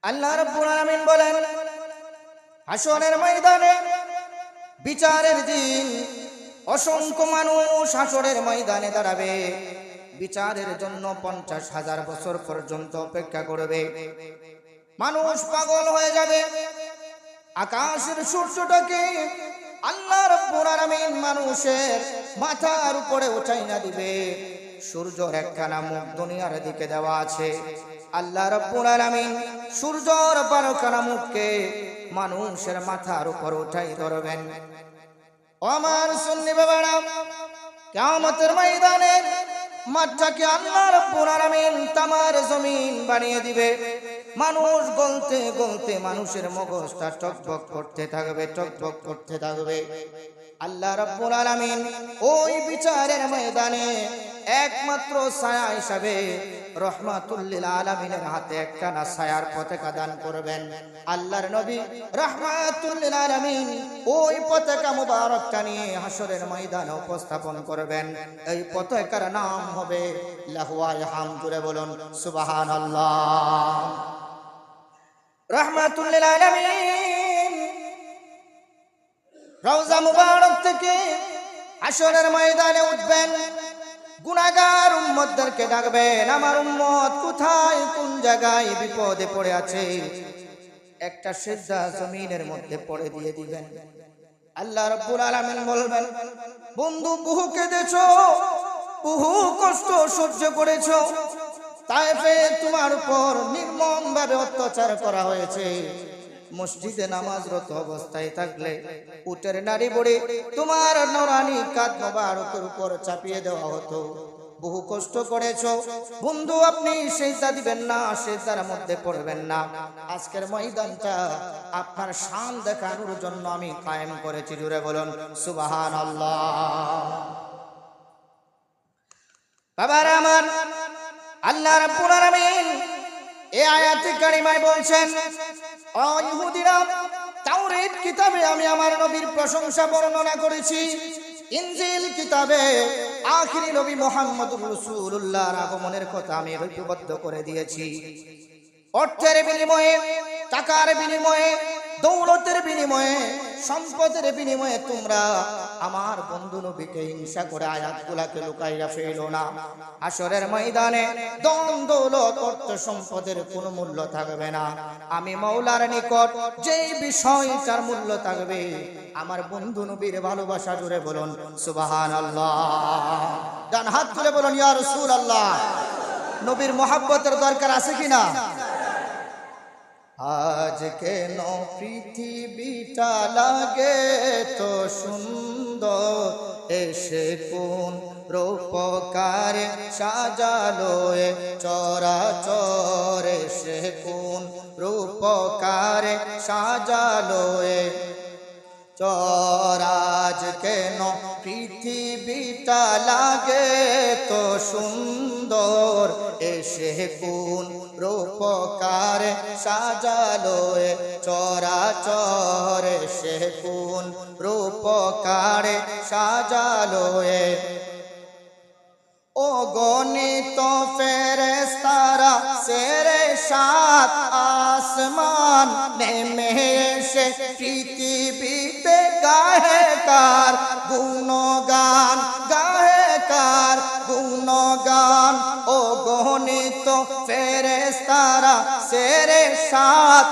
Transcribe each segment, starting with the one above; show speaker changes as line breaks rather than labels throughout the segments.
আল্লাহ রাব্বুল আলামিন বলেন, হাসরের ময়দানে বিচারের দিন অসংখ্য মানুষ হাসরের ময়দানে দাঁড়াবে। বিচারের জন্য 50,000 বছর পর্যন্ত অপেক্ষা করবে। মানুষ পাগল হয়ে যাবে। আকাশের সূর্যটাকে আল্লাহ রাব্বুল আলামিন মানুষের মাথার উপরে উঠাইয়া দিবে। সূর্যর একখানা মুখ দুনিয়ার দিকে দেওয়া আছে। আল্লাহ রাব্বুল আলামিন সূর্যর 12খানা মুখকে মানুষের মাথার উপর উঠাই ধরবেন। ও আমার সুন্নি বাবারা, কিয়ামতের ময়দানে মাঠটাকে আল্লাহ রাব্বুল আলামিন তামার জমিন বানিয়ে দিবে। মানুষ গলতে গলতে মানুষের মগজটা টকবক করতে থাকবে, টকবক করতে থাকবে। আল্লাহ রাব্বুল আলামিন ওই বিচারের ময়দানে একমাত্র ছায়া হিসাবে রহমাতুল লিল আলামিনের হাতে একখানা ছায়ার পতাকা দান করবেন। আল্লাহর নবী রহমাতুল লিল আলামিন ওই পতাকা মুবারকটা নিয়ে হাসরের ময়দানে উপস্থাপন করবেন। এই পতাকার নাম হবে লাহওয়ায়ে হামদুরে বলুন সুবহানাল্লাহ। রহমাতুল লিল আলামিন রওজা মুবারক থেকে হাসরের ময়দানে উঠবেন। গুনাহগার উম্মতদেরকে ডাকবেন, আমার উম্মত কোথায় কোন জায়গায় বিপদে পড়ে আছে, একটা সিজদা জমিনের মধ্যে পড়ে দিয়ে দিবেন। আল্লাহ রাব্বুল আলামিন বলবেন, বন্ধু বহু কেঁদেছো, বহু কষ্ট সহ্য করেছো, তায়েফে তোমার উপর নির্মম ভাবে অত্যাচার করা হয়েছে। মসজিদে নামাজরত অবস্থায় থাকলে উটের নাড়ি বড়ি তোমার নরানি কাঁধ মোবারকের উপর চাপিয়ে দেওয়া হতো। বহু কষ্ট করেছো বন্ধু, আপনি সিজদা দিবেন না, সিজদার মধ্যে পড়বেন না। আজকের ময়দানটা আপনার শান দেখানোর জন্য আমি কায়েম করেছি। জুড়ে বলুন সুবহানাল্লাহ। বাবারা আমার, আল্লাহ রাব্বুল আলামিন এই আয়াতে কারিমায় বলছেন, ও ইহুদিরা, তাওরাত কিতাবে আমি আমার নবীর প্রশংসা বর্ণনা করেছি। ইনজিল কিতাবে আখিরি নবী মুহাম্মদুর রাসূলুল্লাহর আগমনের কথা আমি লিপিবদ্ধ করে দিয়েছি। অর্থের বিনিময়ে, টাকার বিনিময়ে, দৌলতের বিনিময়ে, সম্পদের বিনিময়ে তোমরা আমার বন্ধু নবীকে হিংসা করে আয়াতগুলোকে লুকাইয়া ফেলো না। হাসরের ময়দানে ধন দৌলত অর্থ সম্পদের কোনো মূল্য থাকবে না। আমি মাওলার নিকট যেই বিষয়টার মূল্য থাকবে আমার বন্ধু নবীর ভালোবাসা। জুড়ে বলুন সুবহানাল্লাহ। ডান হাত তুলে বলুন ইয়া রাসূলুল্লাহ। নবীর মহব্বতের দরকার আছে কিনা? আজ কেন পৃথিবীটা লাগে তো সুন্দর, এসে কোন রূপকারে সাজালো এ চরাচর, এসে কোন রূপকারে সাজালো এ চরাজ। কেন পৃথিবীটা লাগে তো সুন্দর, এসে কোন রূপকারে সাজালো এ চরাচর, এসে কোন রূপকারে সাজালো এ। ও গণিত ফেরেশতারা সেরে সাত আসমান নেমে এসে পৃথিবীতে গাহে কার গুণগান, গাহে কার গুণগান। ও গণিত ফেরেশতারা সেরে সাত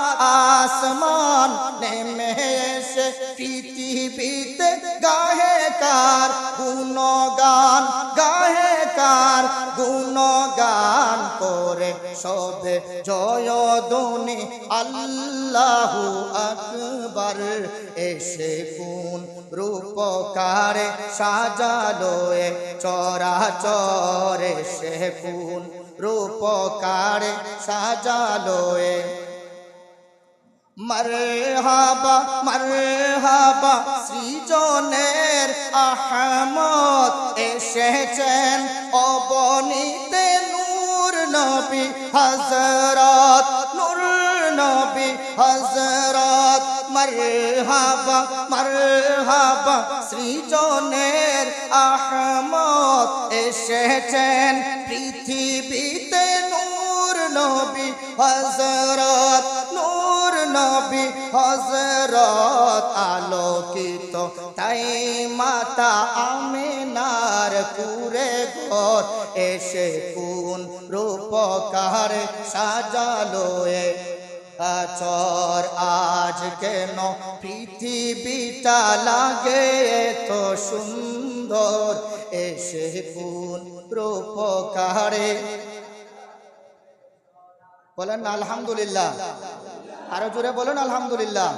আসমান নেমে এসে পৃথিবীতে গাহে কার গুণগান, গাহে কার গুণগান করে সবে জয়ধ্বনি আল্লাহু আকবার। এসে কোন রূপকারে সাজালো এ চরাচর, এসে কোন রূপকারে সাজালো এ। মারহাবা মারহাবা সৃজনের আহমদ, এসেছেন অবনীতে নূর নবী হযরত, নূর নবী হযরত। মারহাবা মারহাবা সৃজনের আহমদ, এসেছেন পৃথিবীতে নূর নবী হযরত। নবী হযরত আলোকিত তাই মাতা আমিনার কুরে ঘর এসে কোন রূপকার সাজালো এ চর আজ কেন পৃথিবীটা লাগে তো সুন্দর এসে কোন রূপকারে বলেন আলহামদুলিল্লাহ আরো জোরে বলেন আলহামদুলিল্লাহ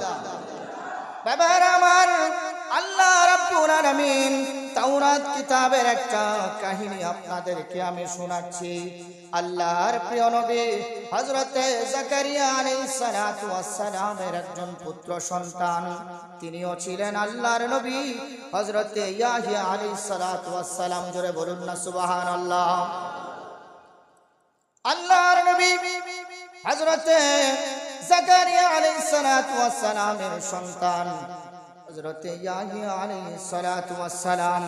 বাবার আমার আল্লাহ রাব্বুল আলামিন তাওরাত কিতাবের একটা কাহিনী আপনাদেরকে আমি শোনাচ্ছি আল্লাহর প্রিয় নবী হযরতে জাকারিয়া আলাইহিস সালাতু ওয়াস সালামের একজন পুত্র সন্তান তিনিও ছিলেন আল্লাহর নবী হযরতে ইয়াহইয়া আলাইহিস সালাতু ওয়াস সালাম জোরে বলুন না সুবহানাল্লাহ আল্লাহর নবী হযরতে জাকারিয়া আলাইহিস সালাতু ওয়াস সালামের সন্তান হযরতে ইয়াহইয়া আলাইহিস সালাতু ওয়াস সালাম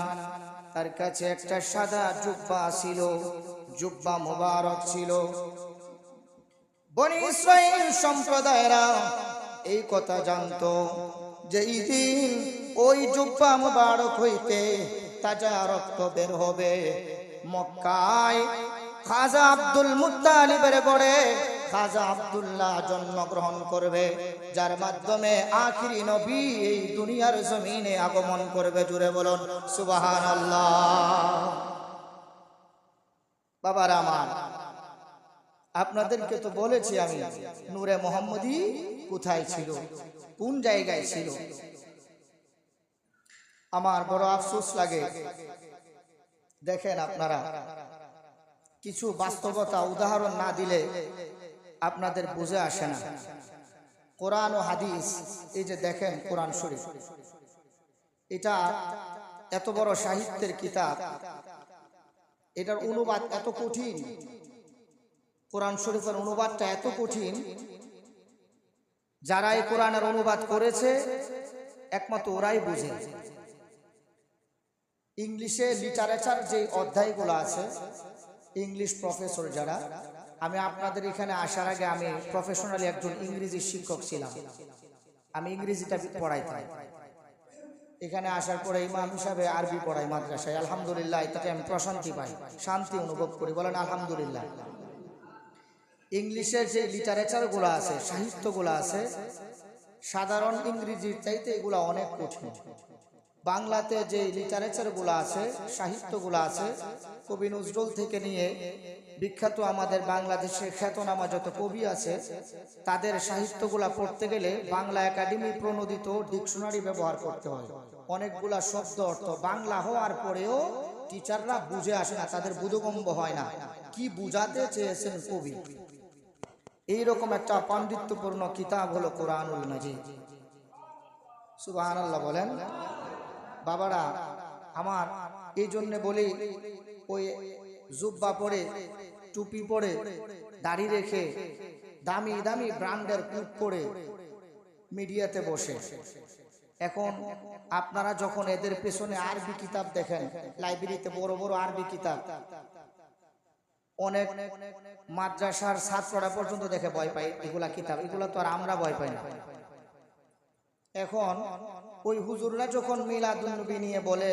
তার কাছে একটা সাদা জুব্বা ছিল জুব্বা মুবারক ছিল বনি ইসরাইল সম্প্রদায়েরা এই কথা জানতো যে এই দিন ওই জুব্বা মুবারক হইতে তাজা রক্ত বের হবে মক্কায় খাজা আব্দুল মুত্তালিবের গড়ে খাজা আব্দুল্লাহ জন্মগ্রহণ করবে যার মাধ্যমে আখিরি নবী এই দুনিয়ার জমিনে আগমন করবে জুড়ে বলুন সুবহানাল্লাহ বাবার আমার আপনাদেরকে তো বলেছি আমি নূরে মুহাম্মদী কোথায় ছিল কোন জায়গায় ছিল আমার বড় আফসোস লাগে দেখেন আপনারা কিছু বাস্তবতা উদাহরণ না দিলে আপনাদের বুঝে আসে না কোরআন ও হাদিস এই যে দেখেন কোরআন শরীফ এটা এত বড় সাহিত্যের কিতাব এটার অনুবাদ এত কঠিন কোরআন শরীফের অনুবাদটা এত কঠিন যারা এই কোরআনের অনুবাদ করেছে একমাত্র ওরাই বুঝে ইংলিশে লিটারেচার যে অধ্যায়গুলো আছে ইংলিশ প্রফেসর যারা আমি আপনাদের এখানে আসার আগে আমি প্রফেশনালি একজন ইংরেজি শিক্ষক ছিলাম আমি ইংরেজিটা পড়াইতাম এখানে আসার পরে ইমাম হিসাবে আরবি পড়াই মাদ্রাসায় আলহামদুলিল্লাহ এটাতে আমি প্রশান্তি পাই শান্তি অনুভব করি বলেন আলহামদুলিল্লাহ ইংলিশের যে লিটারেচারগুলো আছে সাহিত্যগুলো আছে সাধারণ ইংরেজির চাইতে এগুলো অনেক কঠিন বাংলাতে যে লিটারেচারগুলো আছে সাহিত্যগুলো আছে কবি নজরুল থেকে নিয়ে বিখ্যাত আমাদের বাংলাদেশের খ্যাতনামা যত কবি আছে তাদের সাহিত্যগুলা পড়তে গেলে বাংলা একাডেমি প্রণোদিত ডিকশনারি ব্যবহার করতে হয় অনেকগুলা শব্দ অর্থ বাংলা হওয়ার পরেও টিচাররা বুঝে আসে না তাদের বোধগম্য হয় না কি বুঝাতে চেয়েছেন কবি এইরকম একটা পাণ্ডিত্যপূর্ণ কিতাব হলো কোরআনুল মাজিদ সুবহানাল্লাহ বলেন বাবারা আমার এই জন্য বলি ওই জুব্বা পরে টুপি পরে দাড়ি রেখে দামি দামি ব্র্যান্ডের কোট পরে মিডিয়াতে বসে এখন আপনারা যখন এদের পেছনে আরবি কিতাব দেখেন লাইব্রেরিতে বড় বড় আরবি কিতাব অনেক মাদ্রাসার ছাত্ররা পর্যন্ত দেখে ভয় পায় এগুলা কিতাব এগুলা তো আর আমরা ভয় পাই না এখন ওই হুজুররা যখন মিলাদুন নবী নিয়ে বলে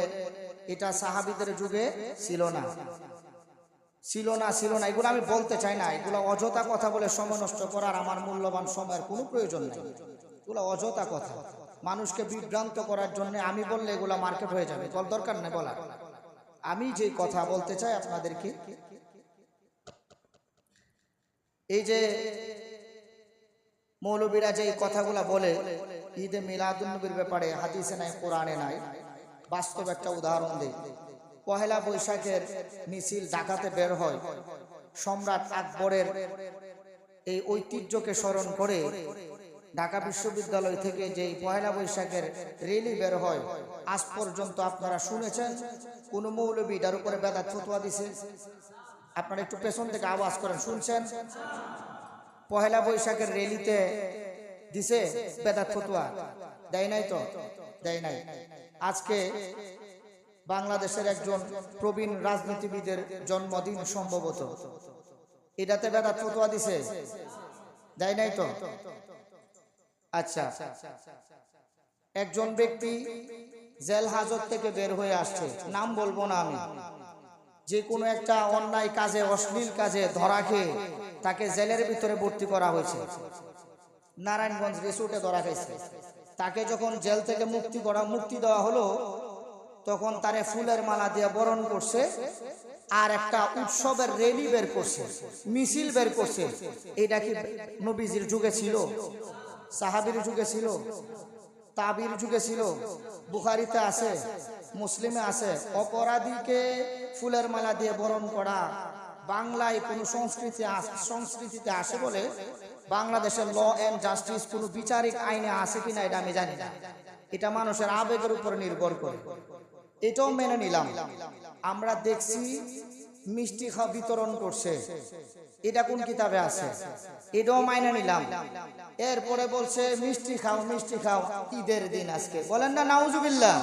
এটা সাহাবীদের যুগে ছিল না এগুলো আমি বলতে চাই না এগুলো অযথা কথা বলে সময় নষ্ট করার আমার মূল্যবান সময়ের কোনো প্রয়োজন নেই এগুলো অযথা কথা মানুষকে বিভ্রান্ত করার জন্য আমি বললে এগুলো মার্কেট হয়ে যাবে দরকার নেই বলার আমি যে কথা বলতে চাই আপনাদেরকে এই যে মৌলবীরা যে কথাগুলা বলে ঈদে মিলাদুন নবীর ব্যাপারে হাদিসে নাই কোরআনে নাই বাস্তব একটা উদাহরণ দেই পহেলা বৈশাখের মিছিল ঢাকাতে বের হয় সম্রাট আকবরের এই ঐতিহ্যকে স্মরণ করে ঢাকা বিশ্ববিদ্যালয় থেকে যে পহেলা বৈশাখের র্যালি বের হয় আজ পর্যন্ত আপনারা শুনেছেন কোন মৌলবী এটার উপরে বেদাত ফতোয়া দিছে আপনারা একটু পেছন থেকে আওয়াজ করেন শুনছেন পহেলা বৈশাখের র্যালিতে দিছে বেদাত ফতোয়া দেয় নাই তো দেয় নাই আজকে বাংলাদেশের একজন প্রবীণ রাজনীতিবিদের জন্মদিন সম্ভবত এটাতে বেদাত ফতোয়া দিছে দেয় নাই তো আচ্ছা, একজন ব্যক্তি জেল হাজত থেকে বের হয়ে আসছে, নাম বলবো না আমি, যে কোনো একটা অন্যায় কাজে, অশ্লীল কাজে ধরা খেয়ে তাকে জেলের ভিতরে ভর্তি করা হয়েছে। নারায়ণগঞ্জ রিসোর্টে ধরা খাইছে। তাকে যখন জেল থেকে মুক্তি দেওয়া হলো, তখন তারে ফুলের মালা দিয়ে বরণ করছে, আর একটা উৎসবের র্যালি বের করছে, মিছিল বের করছে। এটা কি নবীজির যুগে ছিল? সাহাবীর যুগে ছিল? তাবির যুগে ছিল? বুখারীতে আছে, মুসলিমে আছে। অপরাধীকে ফুলের মালা দিয়ে বরণ করা বাংলায় কোনো সংস্কৃতিতে আসে বলে বাংলাদেশের ল এন্ড জাস্টিস কোনো বিচারিক আইনে আছে কিনা এটা আমি জানি না। এটা মানুষের আবেগের উপর নির্ভর করে। এটাও মেনে নিলাম। আমরা দেখছি মিষ্টি বিতরণ করছে, এটা কোন কিতাবে আছে? এটাও মেনে নিলাম। এরপরে বলছে মিষ্টি খাও, মিষ্টি খাও, ঈদের দিন আজকে, বলেন না নাউজুবিল্লাহ।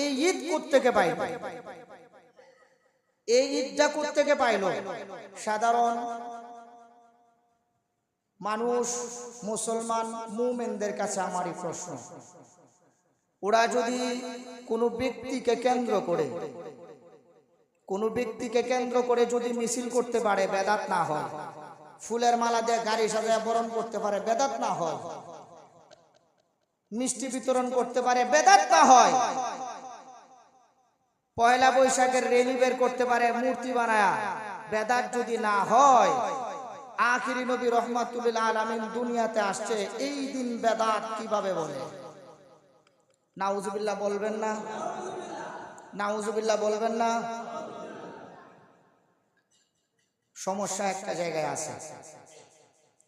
এই ঈদ কোত্থেকে পাইল? এই ঈদটা কোত্থেকে পাইল? সাধারণ মানুষ, মুসলমান মুমিনদের কাছে আমারই প্রশ্ন, ওরা যদি কোনো ব্যক্তিকে কেন্দ্র করে যদি মিছিল করতে পারে, বেদাত না হয়, ফুলের মালা দিয়ে গাড়ি সাজায় বরণ করতে পারে, বেদাত না হয়, মিষ্টি বিতরণ করতে পারে, বেদাত না হয়, পয়লা বৈশাখের র্যালি বের করতে পারে মূর্তি বানায়া, বেদাত যদি না হয়, আখিরি নবী রহমাতুল্লিল আলামিন দুনিয়াতে আসছে, এই দিন বেদাত কিভাবে বলে? নাউজুবিল্লাহ বলবেন না? নাউজুবিল্লাহ বলবেন না? সমস্যা একটা জায়গায় আছে।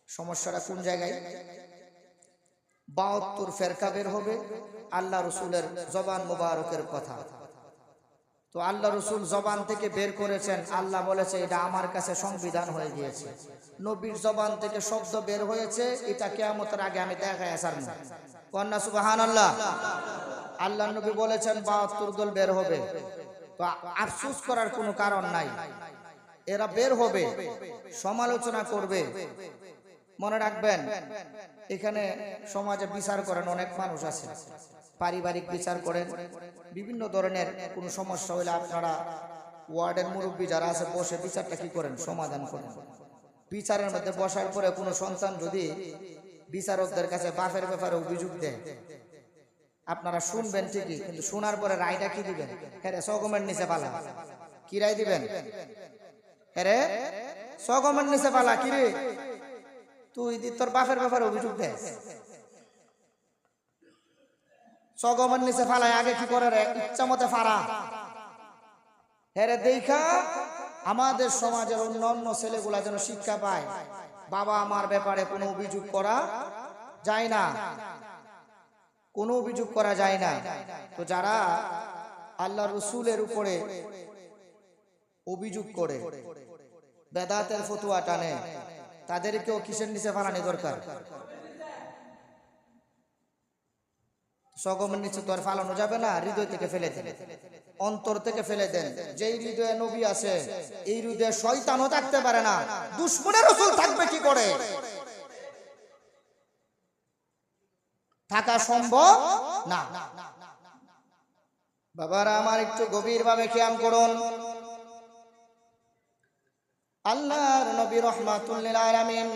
সমস্যাটা কোন জায়গায়? 72 ফেরকা বের হবে আল্লাহ রসুলের জবান মুবারকের কথা। তো আল্লাহ রসুল জবান থেকে বের করেছেন, আল্লাহ বলেছে এটা আমার কাছে সংবিধান হয়ে গিয়েছে। নবীর জবান থেকে শব্দ বের হয়েছে, এটা কিয়ামতের আগে আমি দেখাই আসার না। কন্যা সুবহানাল্লাহ। আল্লাহ নবী বলেছেন 72 দল বের হবে। তো আফসোস করার কোনো কারণ নাই, এরা বের হবে, সমালোচনা করবে। মনে রাখবেন, এখানে সমাজে বিচার করেন অনেক মানুষ আছে, পারিবারিক বিচার করেন, বিভিন্ন ধরনের কোনো সমস্যা হলে আপনারা ওয়ার্ডের মুরব্বী যারা আছে বসে বিচারটা কি করেন? সমাধান করেন। বিচারের মধ্যে বসার পরে কোনো সন্তান যদি বিচারকদের কাছে বাপের ব্যাপারে অভিযোগ দেয়, আপনারা শুনবেন ঠিকই, কিন্তু শোনার পরে রায়টা কি দিবেন? হ্যাঁ রে, সগমের নিচে পালা। কি রায় দিবেন? হ্যাঁ রে, সগমের নিচে পালা। কি রে, তুই তোর বাপের ব্যাপারে অভিযোগ দেয়, সগমের নিচে ফালায় আগে কি করে রে? ইচ্ছা মতে ফারা। হ্যাঁ দেখা আমাদের সমাজের অন্যান্য ছেলেগুলা যেন শিক্ষা পায়, বাবা আমার ব্যাপারে কোনো অভিযোগ করা যায় না, কোনো অভিযোগ করা যায় না। তো যারা আল্লাহ রসুলের উপরে অভিযোগ করে, বেদাতের ফতুয়া টানে, তাদেরকেও কিসের নিচে ফালানি দরকার? সগমের নিচে তো আর ফালানো যাবে না, হৃদয় থেকে ফেলে দেন, অন্তর থেকে ফেলে দেন। যেই হৃদয়ে নবী আছে, এই হৃদয়ে শয়তানও থাকতে পারে না, দুশমনের রাসূল থাকবে কি করে? থাকা সম্ভব না। বাবারা আমার, একটু গভীর ভাবে খেয়াল করুন। আল্লাহর নবী রহমাতুল্লিল আলামিন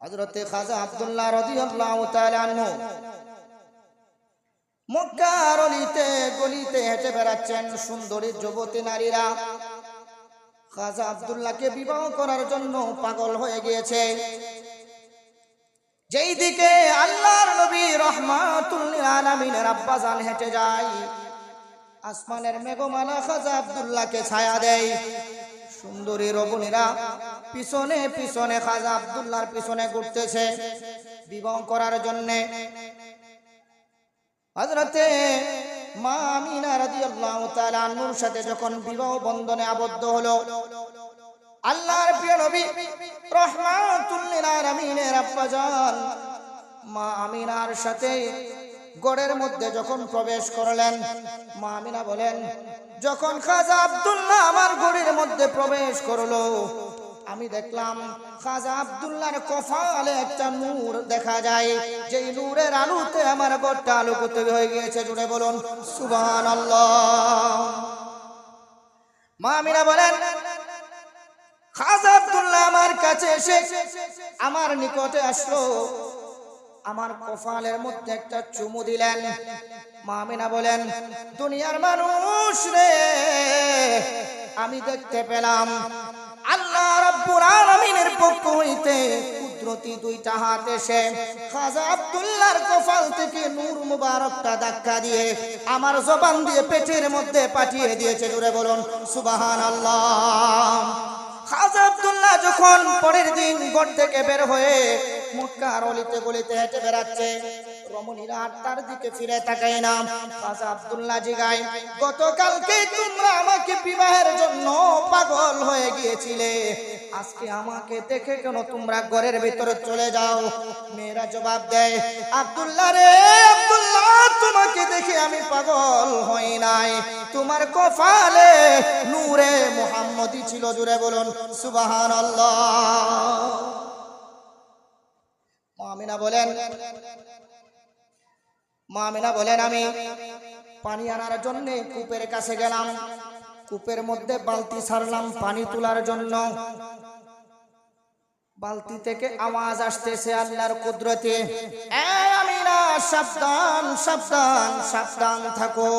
হযরতে খাজা আব্দুল্লাহ রাদিয়াল্লাহু তাআলা আনহু মক্কার অলিতে গলিতে হেঁটে বেড়াচ্ছেন। সুন্দরী যুবতী নারীরা খাজা আব্দুল্লাহকে বিবাহ করার জন্য পাগল হয়ে গিয়েছে। যেই দিকে আল্লাহর নবী রহমাতুল্লিল আলামিনের আব্বাজান হেঁটে যায়, আসমানের মেঘমালা খাজা আব্দুল্লাহকে ছায়া দেয়। সুন্দরী রমণীরা পিছনে পিছনে খাজা আব্দুল্লাহর পিছনে ঘুরতেছে বিবাহ করার জন্য। হযরতে মা আমিনা রাদিয়াল্লাহু তাআলা আনহুর সাথে যখন বিবাহ বন্ধনে আবদ্ধ হলো, আল্লাহর প্রিয় নবী রহমাতুল্লিল আলামিনের আব্বাজান মা আমিনার সাথে গড়ের মধ্যে যখন প্রবেশ করলেন, মা আমিনা বলেন, যখন খাজা আব্দুল্লাহ আমার গড়ের মধ্যে প্রবেশ করলো, আমি দেখলাম খাজা আব্দুল্লাহর কপালে একটা নূর দেখা যায়, যেই নূরের আলোতে আমার ঘরটা আলোকিত হয়ে গিয়েছে। জুড়ে বলুন সুবহানাল্লাহ। মা আমিনা বলেন, খাজা আব্দুল্লাহ আমার কাছে এসে আমার নিকটে আসলো, আমার কপালের মধ্যে একটা চুমু দিলেন। মা আমিনা বলেন, দুনিয়ার মানুষ রে, আমি দেখতে পেলাম আল্লাহ রাব্বুল আলামিনের পক্ষ হইতে কুদরতি দুইটা হাত এসে খাজা আব্দুল্লাহর কপাল থেকে নূর মুবারকটা ধাক্কা দিয়ে আমার জবান দিয়ে পেটের মধ্যে পাঠিয়ে দিয়েছে। জুড়ে বলুন সুবহানাল্লাহ। খাজা আব্দুল্লাহ যখন পরের দিন ঘর থেকে বের হয়ে মক্কার অলিতে গলিতে হেঁটে বেড়াচ্ছে, রমণীরা তার দিকে ফিরে তাকায় না। খাজা আব্দুল্লাহ জিগায়, গতকালকে তোমরা আমাকে বিবাহের জন্য পাগল হয়ে গিয়েছিলে, আজকে আমাকে দেখে কেন তোমরা ঘরের ভিতরে চলে যাও? মেয়েরা জবাব দেয়, আব্দুল্লাহ রে আব্দুল্লাহ, তোমাকে দেখে আমি পাগল হই নাই, তোমার কপালে নূরে মুহাম্মদী ছিল। জুড়ে বলুন সুবহানাল্লাহ। মা আমিনা বলেন, আমি পানি আনার জন্য কূপের কাছে গেলাম, কূপের মধ্যে বালতি ছাড়লাম পানি তোলার জন্য। বালতি থেকে আওয়াজ আসতেছে আল্লাহর কুদরতে, এ আমিনা সাবধান সাবধান সাবধান থাকো,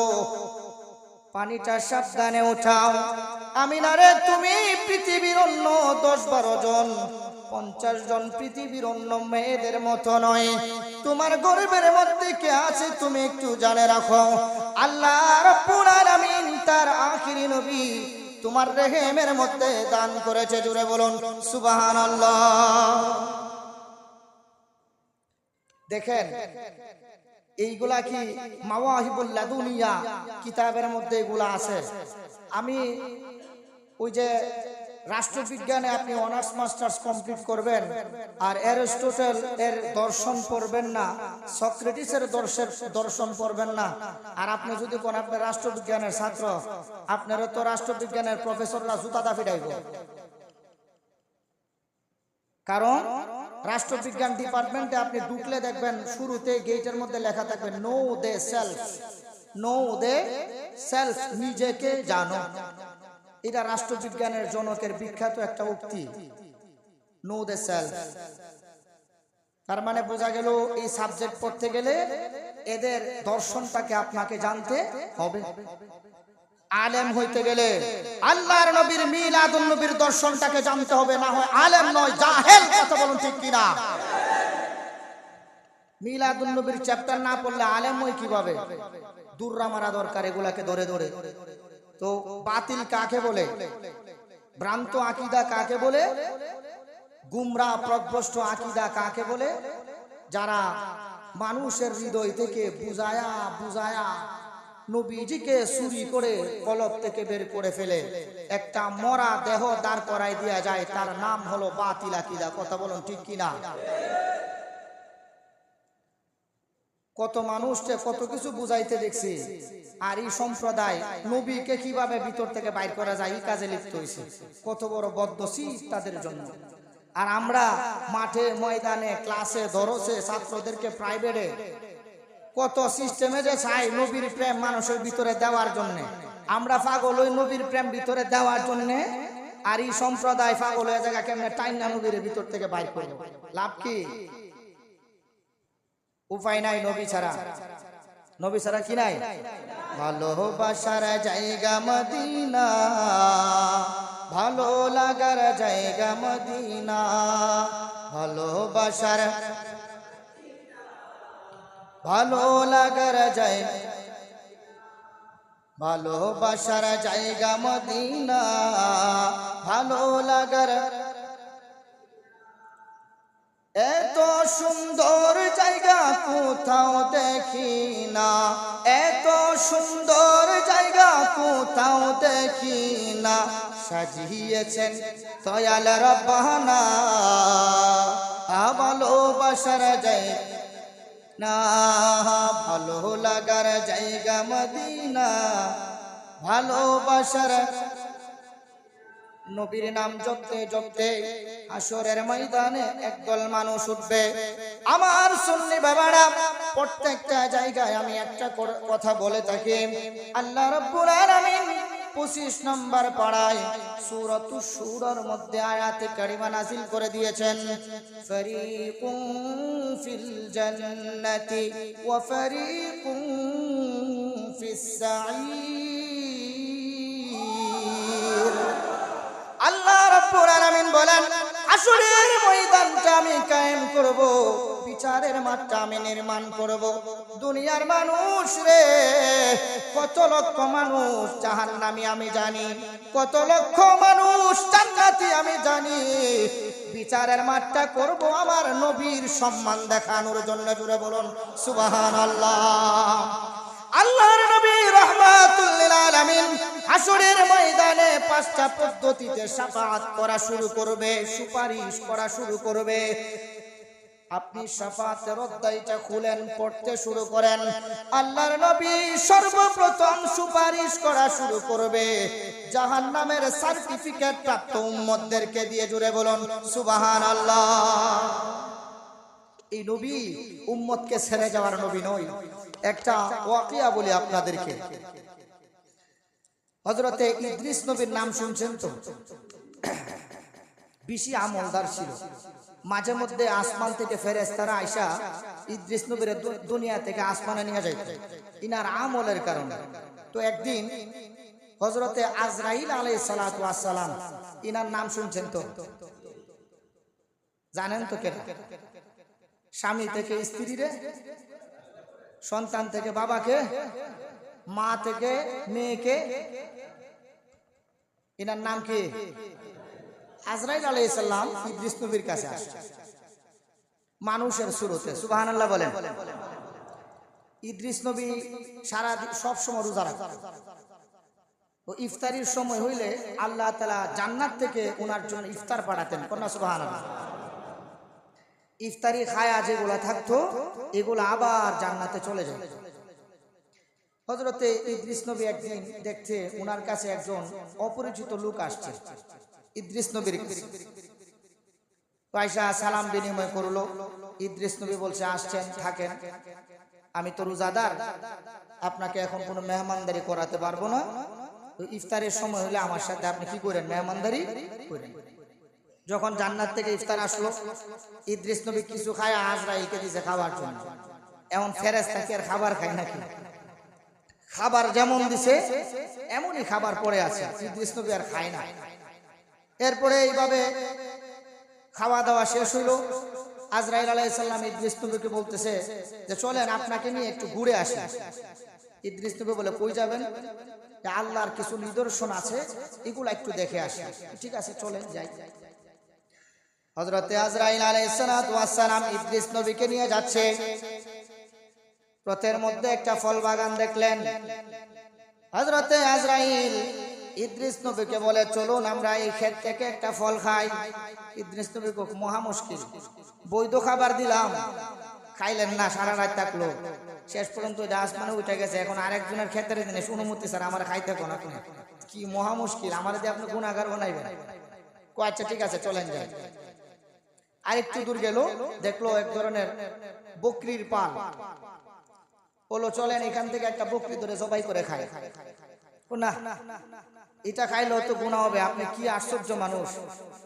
পানিটা সাবধানে উঠাও। আমিনা রে, তুমি পৃথিবীর অন্য 10-12 জন 50 জন পৃথিবীর অন্য মেয়েদের মতো নয়, তোমার গর্ভের মধ্যে কে আছে তুমি একটু জানে রাখো। আল্লাহ রাব্বুল আলামিন তার আখিরি নবী তোমার রেহেমের মধ্যে দান করেছে। জুড়ে বলুন সুবহানাল্লাহ। দেখেন, এইগুলা কি মাওয়াহিবুল লাদুনিয়া কিতাবের মধ্যে এগুলা আছে। আমি ওই যে রাষ্ট্রবিজ্ঞানে আপনি অনার্স মাস্টার্স কমপ্লিট করবেন আর অ্যারিস্টটল এর দর্শন পড়বেন না, সক্রেটিসের দর্শন পড়বেন না, আর আপনি যদি কোন আপনার রাষ্ট্রবিজ্ঞানের ছাত্র, আপনারও তো রাষ্ট্রবিজ্ঞানের প্রফেসররা জুতা দা ফিরাইব। কারণ রাষ্ট্রবিজ্ঞান ডিপার্টমেন্টে আপনি ঢুকলে দেখবেন শুরুতে গেটের মধ্যে লেখা থাকবে নো দে সেলফ, নো দে সেলফ, নিজেকে জানো। এটা রাষ্ট্রবিজ্ঞানের জনকের বিখ্যাত একটা উক্তি, নো দে সেলফ। তার মানে বোঝা গেল এই সাবজেক্ট পড়তে গেলে এদের দর্শনটাকে আপনাকে জানতে হবে। আলেম হইতে গেলে আল্লাহর নবীর মিলাদুন নবীর দর্শনটাকে জানতে হবে, না হয় আলেম নয় জাহেল। কথা বলুন ঠিক কিনা? মিলাদুন নবীর চ্যাপ্টার না পড়লে আলেম হয় কিভাবে? দুররা মারা দরকার এগুলাকে ধরে ধরে। তো বাতিল কাকে বলে, ভ্রান্ত আকীদা কাকে বলে, গুমরাহ প্রভ্রষ্ট আকীদা কাকে বলে? যারা মানুষের হৃদয় থেকে বুঝায়া বুঝায়া নবীজিকে চুরি করে কলব থেকে বের করে ফেলে একটা মরা দেহ দাঁড় করায় দেয়া যায়, তার নাম হলো বাতিল আকীদা। কথা বলুন ঠিক কিনা? কত মানুষকে কত কিছু বুঝাইতে দেখছি, আর এই সম্প্রদায় নবীকে কিভাবে ভিতর থেকে বাইর করা যায় এই কাজে লিপ্ত হয়েছে। কত বড় বদনসিব তাদের জন্য। আর আমরা মাঠে ময়দানে ক্লাসে দরসে ছাত্রদেরকে প্রাইভেটে কত সিস্টেমে যে চাই নবীর প্রেম মানুষের ভিতরে দেওয়ার জন্য। আমরা পাগল ওই নবীর প্রেম ভিতরে দেওয়ার জন্য, আর এই সম্প্রদায় পাগল হয়ে জায়গা কেমনে টাইনা নবীর ভিতর থেকে বাইর করবো। লাভ কি? উপায় নাই নবী ছাড়া। নবী ছাড়া কি নাই? ভালোবাসার জায়গা মদিনা, ভালো লাগার জায়গা মদিনা, ভালোবাসার ভালো লাগার জায়গা, ভালোবাসার জায়গা মদিনা, ভালো লাগার। এত সুন্দর জায়গা কোথাও দেখি না, এত সুন্দর জায়গা কোথাও দেখি না, সাজিয়েছেন দয়াল রব্বানা ভালোবাসার জায়গা না, ভালো লাগার জায়গা মদিনা, ভালোবাসার। নবীর নাম জপতে জপতে হাসরের ময়দানে একদল মানুষ উঠবে। আমার সুন্নি বাবারা, প্রত্যেকটা জায়গায় আমি একটা কথা বলে থাকি, আল্লাহ রাব্বুল আলামিন 25 নম্বর পাড়ায় সূরাতুশ শূরার মধ্যে আয়াতে কারিমা নাযিল করে দিয়েছেন, ফারীকুন ফিল জান্নাতি ওয়া ফারীকুন ফিস সাঈর। আল্লাহ রাব্বুল আলামিন বলেন, হাসরের ময়দানটা আমি কায়েম করব, বিচারের মাঠটা আমি নির্মাণ করব। দুনিয়ার মানুষ রে, কত লক্ষ মানুষ জাহান্নামী আমি জানি, কত লক্ষ মানুষ জান্নাতি আমি জানি। বিচারের মাঠটা করব আমার নবীর সম্মান দেখানোর জন্য। জুড়ে বলুন সুবহানাল্লাহ। আল্লাহর নবী রাহমাতুল লিল আলামিন হাসরের ময়দানে 5টা পদ্ধতিতে শাফাআত করা শুরু করবে, সুপারিশ করা শুরু করবে। আপনি শাফাআতের অধ্যায়টা খুলেন, পড়তে শুরু করেন। আল্লাহর নবী সর্বপ্রথম সুপারিশ করা শুরু করবে জাহান্নামের সার্টিফিকেট প্রাপ্ত উম্মতদেরকে দিয়ে। জুড়ে বলুন সুবহানাল্লাহ। এই নবী উম্মতকে ছেড়ে যাওয়ার নবী নয়। একটা ওয়াকিয়া বলি আপনাদেরকে। হযরতে ইদ্রিস নবীর নাম শুনছেন তো? বেশি আমলদার ছিল। মাঝে মধ্যে আসমান থেকে ফেরেশতারা আয়েশা ইদ্রিস নবীর দুনিয়া থেকে আসমানে নিয়ে যাইত ইনার আমলের কারণে। তো একদিন হযরতে আজরাইল আলাইহিস সালাতু ওয়াস সালাম, ইনার নাম শুনছেন তো? জানেন তো কেন? স্বামী থেকে স্ত্রীরে, সন্তান থেকে বাবাকে, মা থেকে মেয়েকে। এনার নাম কি? আজরাইল আলাইহিস সালাম ইদ্রিস নবীর কাছে আসে মানুষের সুরতে। সুবহানাল্লাহ বলেন। ইদ্রিস নবী সারা সব সময় রোজা রাখতেন। তো ইফতারির সময় হইলে আল্লাহ তাআলা জান্নাত থেকে ওনার জন্য ইফতার পাঠাতেন। কন্যা সুবহানাল্লাহ। ইফতারি খায়া যেগুলা থাকতো এগুলা আবার জান্নাতে চলে যায়। হযরতে ইদ্রিস নবী একদিন দেখতে ওনার কাছে একজন অপরিচিত লোক আসছে ইদ্রিস নবীর কাছে। আয়েশা সালাম বিনিময় করলো। ইদ্রিস নবী বলছে, আসছেন, থাকেন, আমি তো রোজাদার, আপনাকে এখন কোনো মেহমানদারি করাতে পারবো না। তো ইফতারের সময় হলে আমার সাথে আপনি কি করেন? মেহমানদারি করেন। যখন জান্নাত থেকে ইফতার আসলো, ইদ্রিস নবী কিছু খায় আজরাইলকে দিয়েছে খাবার জন্য। এমন ফেরেশতা কি আর খাবার খায় নাকি? খাবার যেমন দিছে এমনই খাবার পড়ে আছে, ইদ্রিস নবী আর খায় না। এরপরে এইভাবে খাওয়া দাওয়া শেষ হইলো। আজরাইল আলাইহিস সালাম ইদ্রিস নবীকে বলতেছে যে চলেন আপনাকে নিয়ে একটু ঘুরে আসি। ইদ্রিস নবী বলে, কই যাবেন? আল্লাহর কিছু নিদর্শন আছে, এগুলো একটু দেখে আসি। ঠিক আছে, চলেন যাই। হযরতে আজরাইল আলাইহিস সালাম ইদ্রিস নবীকে নিয়ে যাচ্ছে। পথের মধ্যে একটা ফল বাগান দেখলেন। হযরতে আজরাইল ইদ্রিস নবীকে বলে, চলুন আমরা এই ক্ষেত থেকে একটা ফল খাই। ইদ্রিস নবী মহা মুশকিল, বৈধ খাবার দিলাম, খাইলেন না, সারা রাত থাকলো। শেষ পর্যন্ত আসমানে উঠে গেছে। এখন আরেকজনের ক্ষেতের জিনিস অনুমতি স্যার আমার খাইতে কোন কি মহা মুশকিল, আমার দিয়ে আপনি গুনাহগার বানাইবেন। আচ্ছা ঠিক আছে, চলেন যাই। আরেকটু দূর গেল, দেখলো এক ধরনের বকরির পাল। বললো চলেন এখান থেকে একটা বকরি ধরে জবাই করে খায়। না, এটা খাইলে হয়তো গুনাহ হবে। আপনি কি আশ্চর্য মানুষ,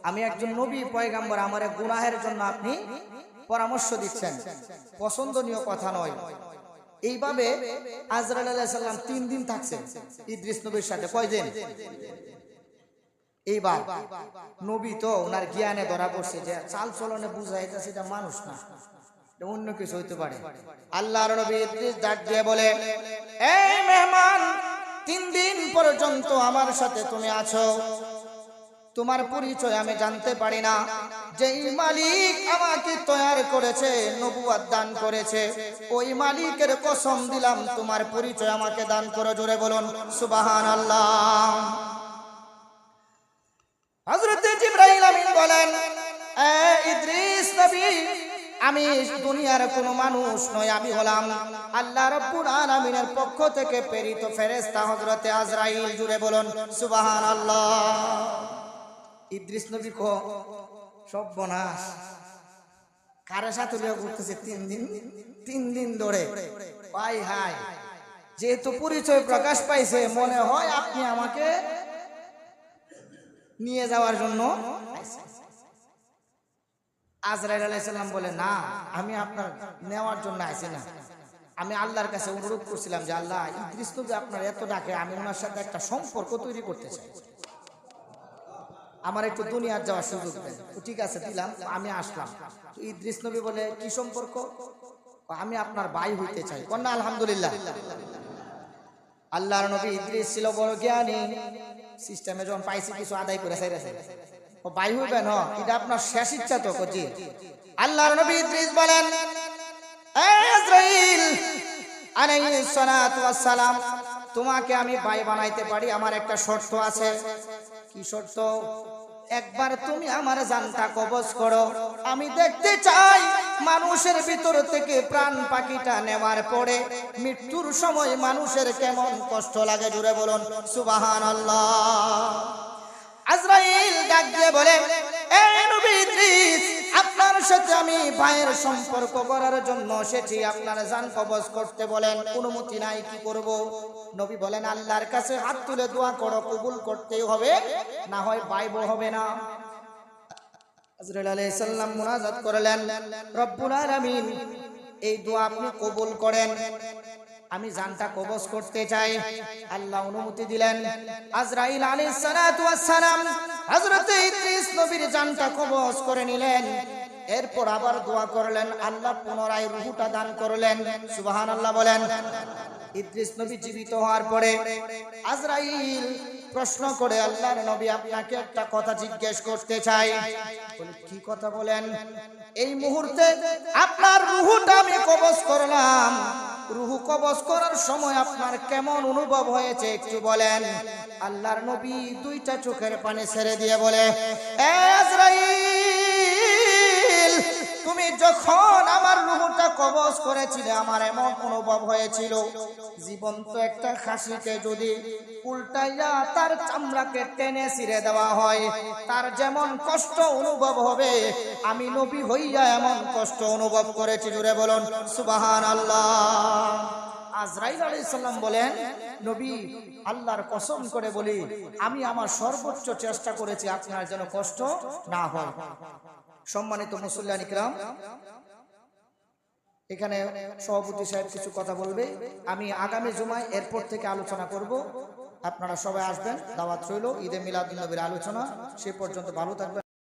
আমি একজন নবী পয়গাম্বর, আমার গুনাহের জন্য আপনি পরামর্শ দিচ্ছেন, পছন্দনীয় কথা নয়। এইভাবে আজরাইল আলাইহিস সালাম 3 দিন থাকছেন ইদ্রিস নবীর সাথে। কয়দিন? এইবার নবী তো ওনার জ্ঞানে ধরা পড়ছে যে চাল চলনে বুঝাইতেছে এটা মানুষ না, অন্য কিছু হইতে পারে। আল্লাহর নবী ইদ্রিস ডাক দিয়ে বলে, এই মেহমান, 3 দিন পর্যন্ত আমার সাথে তুমি আছো, তোমার পরিচয় আমি জানতে পারি না। যেই মালিক আমাকে তৈরি করেছে, নবুয়ত দান করেছে, ওই মালিকের কসম দিলাম তোমার পরিচয় আমাকে দান করো। জোরে বলুন সুবহানাল্লাহ। হযরত জিবরাইল আমিন বলেন, ইদ্রিস নবী, আমি দুনিয়ার কোনো মানুষ নই, আমি হলাম আল্লাহ রাব্বুল আলামিনের পক্ষ থেকে প্রেরিত ফেরেশতা হযরতে আজরাইল। জুড়ে বলুন সুবহানাল্লাহ। ইদ্রিস নবী কো সব বনাস কারে সাথে করতেছে 3 দিন ধরে। ভাই হাই, যেহেতু পরিচয় প্রকাশ পাইছে, মনে হয় আপনি আমাকে নিয়ে যাওয়ার জন্য। আজরাইল আলাইহিস সালাম বলে, না, আমি আপনার নেওয়ার জন্য আইছি না, আমি আল্লাহর কাছে অনুরোধ করছিলাম যে আল্লাহ, ইদ্রিস নবী আপনার এত ডাকে, আমি ওনার সাথে একটা সম্পর্ক তৈরি করতে চাই, আমার একটু দুনিয়ার যাওয়ার সুযোগ দেন। ঠিক আছে, দিলাম, আমি আসলাম। ইদ্রিস নবী বলে, কি সম্পর্ক? আমি আপনার ভাই হইতে চাই। কন্যা আলহামদুলিল্লাহ। আল্লাহর নবী ইদ্রিস ছিল বড় জ্ঞানী, সিস্টেমে যখন পাইছি কিছু আদায় করে চাইছে, ও ভাই হইবেন, এটা আপনার শেষ ইচ্ছা তো? জি। আল্লাহর নবী ইদ্রিস বলেন, আজরাইল আলাইহিস সালাতু ওয়াস সালাম, তোমাকে আমি ভাই বানাইতে পারি, আমার একটা শর্ত আছে। কি শর্ত? একবার তুমি আমার জানটা কবজ করো, আমি দেখতে চাই মানুষের ভিতর থেকে প্রাণ পাখিটা নেওয়ার পরে মৃত্যুর সময় মানুষের কেমন কষ্ট লাগে। জুড়ে বলুন সুবহানাল্লাহ। আজরাইল ডাক দিয়ে বলে, এ নবী ইদ্রিস, আপনার সাথে আমি ভাইয়ের সম্পর্ক করার জন্য এসেছি, আপনার জান কবজ করতে বলেন, অনুমতি নাই, কি করব? নবী বলেন, আল্লাহর কাছে হাত তুলে দোয়া করো, কবুল করতেই হবে, না হয় বাইবো হবে না। আজরাইল আলাইহিস সালাম মুনাজাত করলেন, রব্বুল আলামিন, এই দোয়া আপনি কবুল করেন, আমি জানটা কবজ করতে চাই। আল্লাহ অনুমতি দিলেন। আজরাইল আলাইহিস সালাতু ওয়াস সালাম হযরত ইদ্রিস নবীর জানটা কবজ করে নিলেন। এরপর আবার দোয়া করলেন, আল্লাহ পুনরায় রূহটা দান করলেন। সুবহানাল্লাহ বলেন। ইদ্রিস নবী জীবিত হওয়ার পরে আজরাইল প্রশ্ন করে, আল্লাহর নবী, আপনাকে একটা কথা জিজ্ঞেস করতে চাই। কি কথা বলেন? এই মুহূর্তে আপনার রূহটা আমি কবজ করলাম, রূহ কবজ করার সময় আপনার কেমন অনুভব হয়েছে একটু বলেন। আল্লাহর নবী দুইটা চোখের পানি ছেড়ে দিয়ে বলে, আজরাইল, তুমি যখন আমার রূহটা কবজ করেছিলে, আমার এমন অনুভব হয়েছিল, জীবন্ত একটা খাসিকে যদি উল্টাইয়া তার চামড়াকে টেনে ছিঁড়ে দেওয়া হয়, তার যেমন কষ্ট অনুভব হবে, আমি নবী হইয়া এমন কষ্ট অনুভব করেছি। জুড়ে বলুন সুবহানাল্লাহ। আজরাইল আলাইহিস সালাম বলেন, নবী, আল্লাহর কসম করে বলি, আমি আমার সর্বোচ্চ চেষ্টা করেছি আপনার যেন কষ্ট না হয়। সম্মানিত মুসল্লিয়ান ইকরাম, এখানে সভাপতি সাহেব কিছু কথা বলবে, আমি আগামী জুমায় এরপর থেকে আলোচনা করব। আপনারা সবাই আসবেন, দাওয়াত রইল। ঈদে মিলাদুন নবীর আলোচনা, সে পর্যন্ত ভালো থাকবেন।